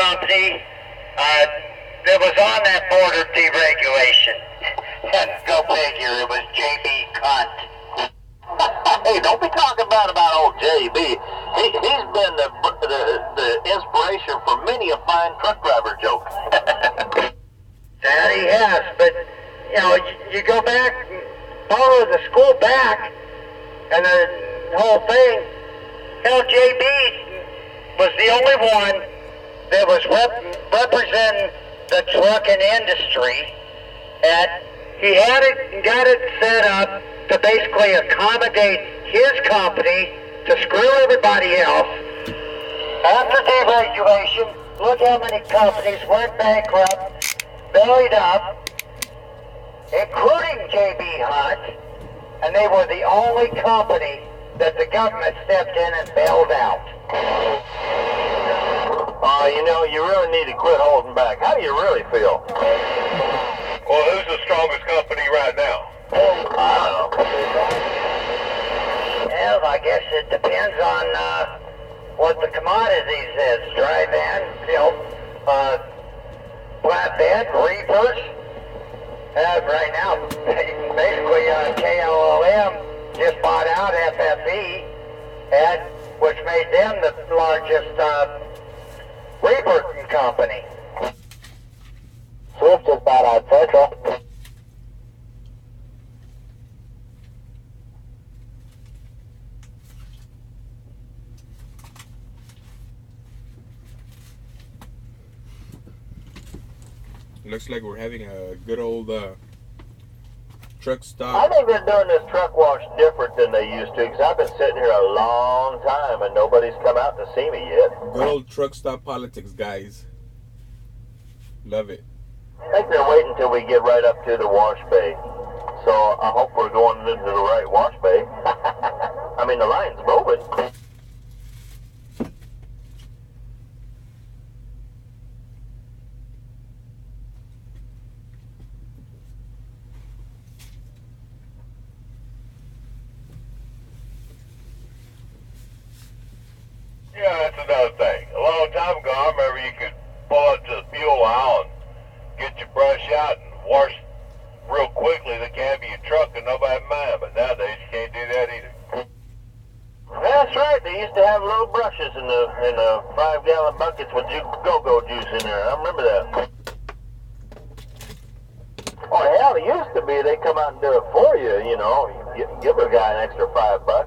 company that was on that board of deregulation. And go figure, it was J.B. Cunt. Hey, don't be talking bad about old J.B. He's been the inspiration for many a fine truck driver joke. That he has, but, you know, you go back, follow the school back, and the whole thing, hell, J.B. was the only one that was representing the trucking industry, and he had it, got it set up to basically accommodate his company to screw everybody else. After deregulation, look how many companies went bankrupt, bellied up, including J.B. Hunt, and they were the only company that the government stepped in and bailed out. You know, you really need to quit holding back. How do you really feel? Well, who's the strongest company right now? I don't know. Well, I guess it depends on what the commodities is. Dry van, you know, flatbed, reefers. Right now, basically KLOM just bought out FFE, which made them the largest reefer company. Swift just bought out Central. Looks like we're having a good old truck I stop. think they're doing this truck wash different than they used to, because I've been sitting here a long time and nobody's come out to see me yet. Good old truck stop politics, guys. Love it. I think they're waiting until we get right up to the wash bay. So I hope we're going into the right wash bay. I mean, the line's moving. Yeah, that's another thing. A long time ago, I remember you could pull up to the fuel aisle and get your brush out and wash real quickly the cab of your truck and nobody mind. But nowadays, you can't do that either. That's right. They used to have little brushes in the 5-gallon buckets with go-go juice in there. I remember that. Oh, hell, it used to be they come out and do it for you, you know. Give a guy an extra $5.